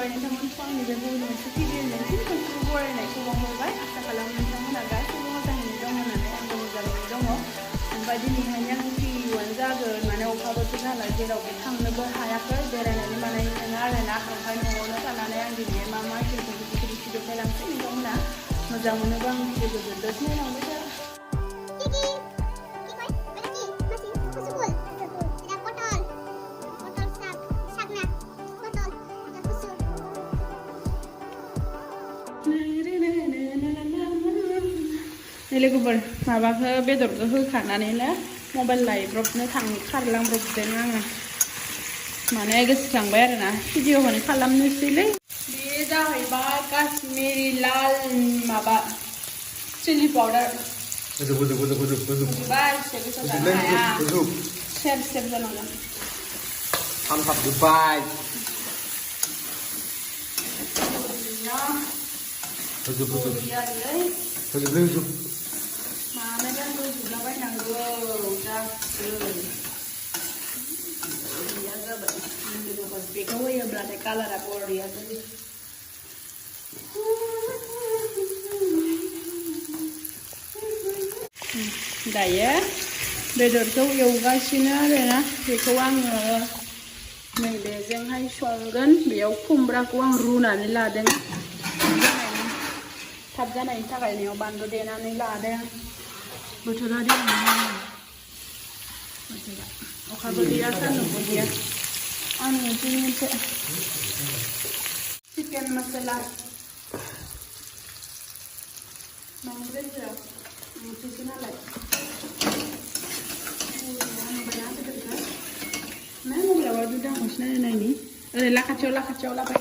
जाबाय नोंथांमोनखौ आंनि बे बयनि मोनसे भिडिअनि सिम्पोल बरायनायखौ बावहरबाय आसा खालामो नोंथांमोना गासैबो मोजाङैनो दं होननानै आंबो मोजाङैनो दङ ओमफ्राय दिनैहाय आं भिडिअआनो जागोन माने अखा बोथोर नालाय जेरावबो थांनोबो हायाखै बेरायनानै मानाय नङा आरोना ओमफ्राय न'आवनो थानानै आं दिनै मा मा एक्टिभिटि देखायलांसै नोंथांमोना मोजां मोनोबा आं भिडिअखौ जोबजासिम नायलांबाय था लोगोफोर माबाखौ बेदरखौ होखानानैनो मबाइल लायब्रबनो खारलांब्रबदों आङो माने गोसोखांबाय आरोना भिडिअखौनो खालामनोसैलै बे जाहैबाय काश्मिरी लाल माबा चिली पाउडार सेर सेर जानांगोन सानहाबजोब्बाय होजोब मानोबा होजोबलाबायनांगौ जाबाय बेखौ होयोब्लाथाय कालारा बरिया जायो दायो बेदरखौ एवगासिनो आरोना बेखौ आङो नैबेजोंहाय संगोन बेयाव खुमब्राखौ आं रुनानै लादों थाब जानायनि थाखाय नैयाव बानलु देनानै लादों बोथोरा अखाबो गैया सान्दुंबो गैया आं मोनसे चिकेन मसाला बांद्राय होआ ओंख्रिसो नालाय मा मबाइलाव जुदा हरसिना नायनि ओरै लाखाथियाव लाबाय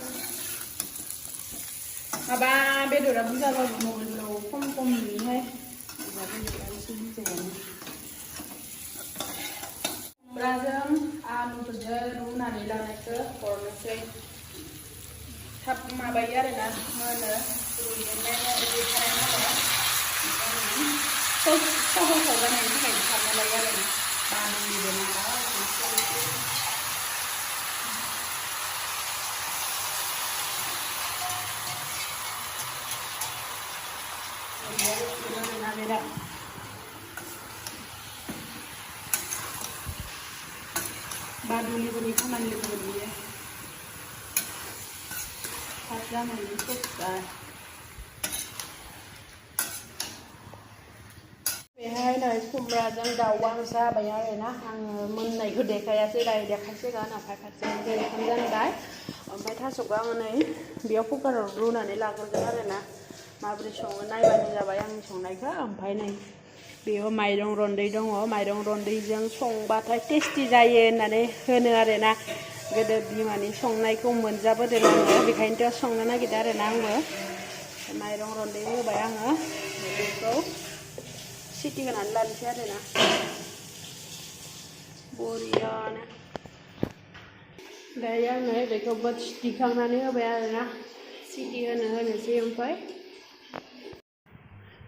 माबा बेदरा बुरजाबाबो मबाइलाव खम नुयोहाय बेदरा एसे बुरजायानो खुमब्राजों आलुफोरजों रुनानै लानायखौ हरनोसै थाब माबायो आरोना मोनो रुइखानाय नालाय सहज जानायनि थाखाय खालामना लायो आरोना बानलुनिबो नालाय बादुलिफोरनि खामानि लोगो बियो थाब जानायनि सस्था बेहाय नै खुमब्राजों दाउआ जाबाय आरोना आङो मोननायखौ देखायासै देखायसिगोन ओमफ्राय फारसे ओंखाम जानबाय ओमफ्राय थास'खौ आङो नै बेयाव कुकाराव रुनानै लाग्रोगोन आरोना माबोरै सङो नायबानो जाबाय आंनि संनायखौ ओमफ्राय नै बेयाव माइरं रन्दै दङ माइरं रन्दैजों संबाथाय टेस्टि जायो होननानै होनो आरोना गोदो बिमानि संनायखौ मोनजाबोदों आङो बेखायनोथ' संनो नागिरदों आरोना आंबो माइरं रन्दै होबाय आङो बेखौ सिटि होनानै लानोसै आरोना बरियानो दायो आङो बेखौबो दिखांनानै होबाय आरोना सिटि होनोसै ओमफ्राय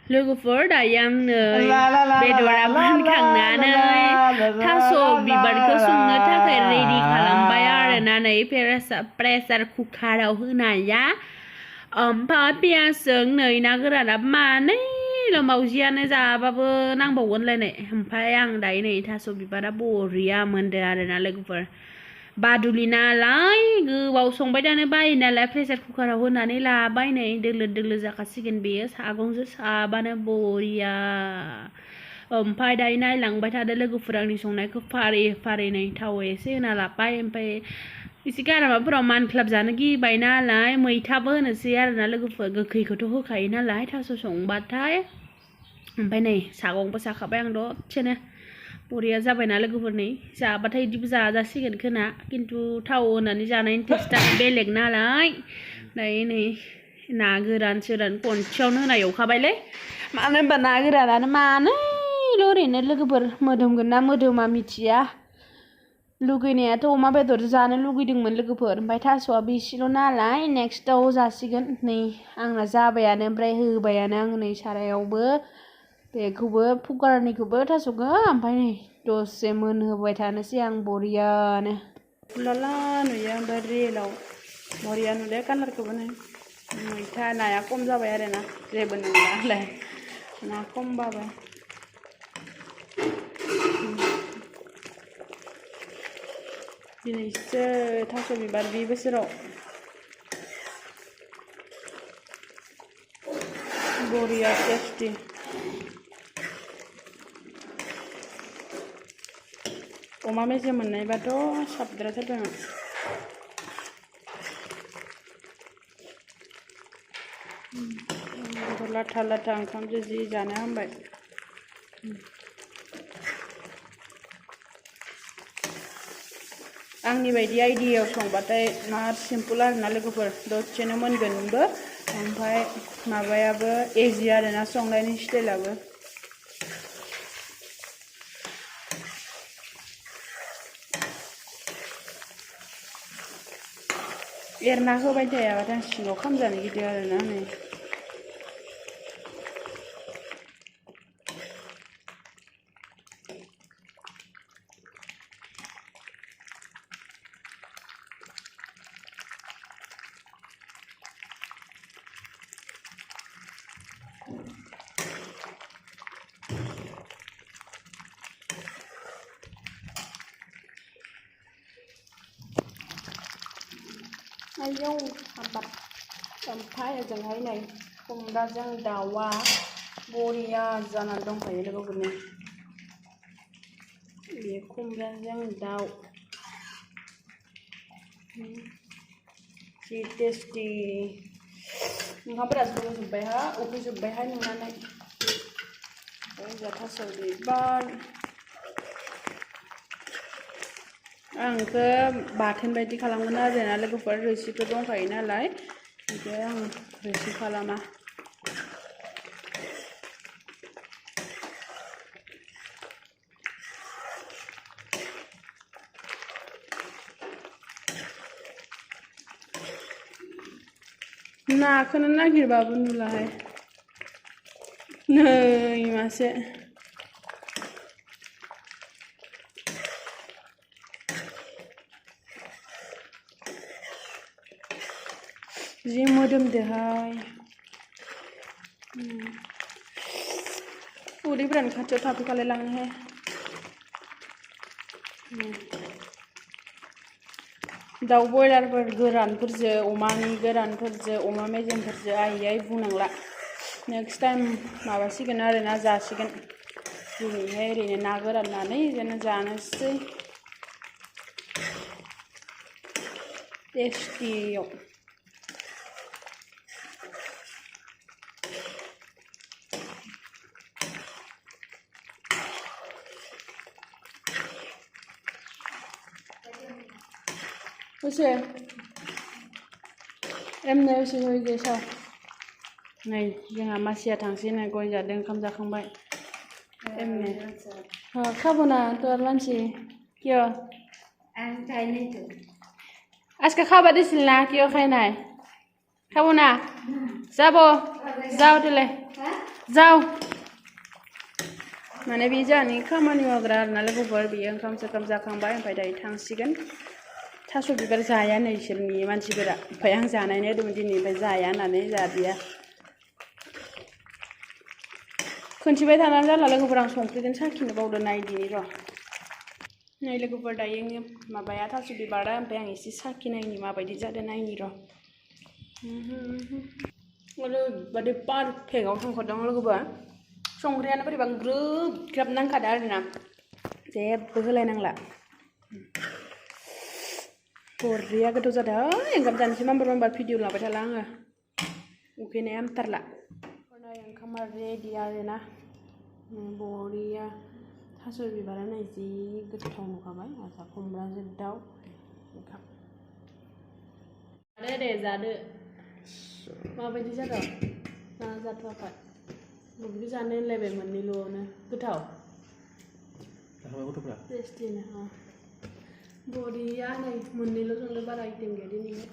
लोगोफोर दायो आंनो बेदरा मोनखांनानै थास' बिबारखौ संनो थाखाय रेडि खालामबाय आरोना नै प्रेसार कुकाराव होनाया ओमफ्राय पियासजों नै ना गोराना मानैल' मावजियानो जाबाबो नांबावगोनलायनाय ओमफ्राय आं दायो नै थास' बिबारा बरिया मोनदों आरोना लोगोफोर बादुलि नालाय गोबाव संबाय थानो बायो नालाय प्रेसार कुकाराव होनानै लाबाय नै दोलो दोलो जाखासिगोन बेयो सागंजों साबानो बरिया ओमफ्राय दायो नायलांबाय थादो लोगोफोर आंनि संनायखौ फारि नै थाव एसे होना लाबाय ओमफ्राय एसे गारामाफोराव मानख्लाब जानो गिबाय नालाय मैथाबो होनोसै आरोना लोगोफोर गोखैखौथ' होखायो नालाय थास' संबाथाय ओमफ्राय नै सागंबो साखाबाय आं दसेनो बरिया जाबायना लोगोफोर नै जाबाथाय बिदिबो जाजासिगोन खोना खिन्थु थाव होनानै जानायनि टेस्टआ बेलेग नालाय दायो नै ना गोरान खनसेयावनो होना एवखाबायलै मानो होनबा ना गोरानानो मानैल' ओरैनो लोगोफोर मोदोमगोन ना मोदोमा मिथिया लुगैनायाथ' अमा बेदर जानो लुगैदोंमोन लोगोफोर ओमफ्राय थास'आबो एसेल' नालाय नेक्स्टआव जासिगोन नै आंना जाबायानो ओमफ्राय होबायानो आङो नै सारायावबो बेखौबो कुकारनिखौबो थास'खौ ओमफ्राय नै दसे मोनहोबाय थानोसै आं बरियानो लाला नुयो ओमफ्राय रियेलाव बरिया नुदो कालारखौबो नै मैथा नाया खम जाबाय आरो ना जेबो नङालाय ना खमबाबो दिनैसो थास' बिबार बे बोसोराव बरिया टेस्टि अमा मेजेम मोननायबाथ' साबद्रायथारदोंमोन लाथा लाथा ओंखामजों जि जानो हामबाय आंनि बायदि आइडियायाव संबाथाय मार सिम्पोल आरोना लोगोफोर दसेनो मोनगोनबो ओमफ्राय माबायाबो इजि आरोना संनायनि स्टाइलाबो एरना होबाय थायाबाथाय सिङाव खामजानो गिदिर आरोना नै आयौ हाबाब ओमफ्राय ओजोंहाय नै खुमब्राजों दाउआ बरिया जानानै दंखायो लोगोफोरनि बे खुमब्राजों दाउ जि टेस्टि ओंखामफोरा जोबबायहा उखैजोब्बायहाय नुनानै थास' बिबार आं बेखौ बाथोन बायदि खालामगोन आरोना लोगोफोर रोसिथ' दंखायो नालाय ओमफ्राय आं रोसि खालामा नाखौनो नागिरबाबो नुलाहाय नै मासे जि मोदोमदोहाय उदैफोरानो खाथियाव थाफैखालाय लाङोहाय दाउ बयलारफोर गोरानफोरजों अमानि गोरानफोरजों अमा मेजेमफोरजों आयै बुंनांला नेक्स्ट टाइम माबासिगोन आरोना जासिगोन दिनैहाय ओरैनो ना गोरान नानै बिदिनो जानोसै टेस्टियाव Ose, emne ose hoy gesa. नै जोंहा मासिया थांसै नै गय जादों ओंखाम जाखांबाय emne. खाबोना তোর লাঞ্চি কিয় आं खाई नहीं तो আজকে খাবার দিছিল না কিয় খাই নাই খাবো না যাবো যাও দিলে যাও माने बे जानि खामानि मावग्रा आरोना लोगोफोर बियो ओंखाम सोखाम जाखांबाय ओमफ्राय दायो थांसिगोन थास' बिबार जाया नै इसोरनि मानसिफोरा ओमफ्राय आं जानायनो होदोंमोन दिनै ओमफ्राय जाया होननानै जादिया खोनथिबाय थानानै जाला लोगोफोर आं संख्रिजों साखिनो बावदों नायदिनि र' नै लोगोफोर दायो माबाया थास' बिबारा ओमफ्राय आं एसे साखिनायनि माबायदि जादों नायनि र' ओरैबादि पारफेक्टआव संखादों लोगोफोर संख्रियानो बोरैबा ग्रोब ग्राब नांखादों आरोना जेबो होलायनांला बरिया गोथाव जादों ओंखाम जानोसै माम्बार भिडिअ लाबाय थाला आङो उखैनाया हामथारला ओंखामा रेडि आरोना बरिया थास' बिबारा नै जि गोथाव नुखाबाय आसा खुमब्राजों दाउ ओंखाम जादो दे जादो माबायदि जादों ना जाथ'वाखै मोब्लि जानो होनलायबाय मोननैल'नो गोथाव टेस्टिनो बरिया नै मोननैल' संनो बारा आइटेम गैया दिनै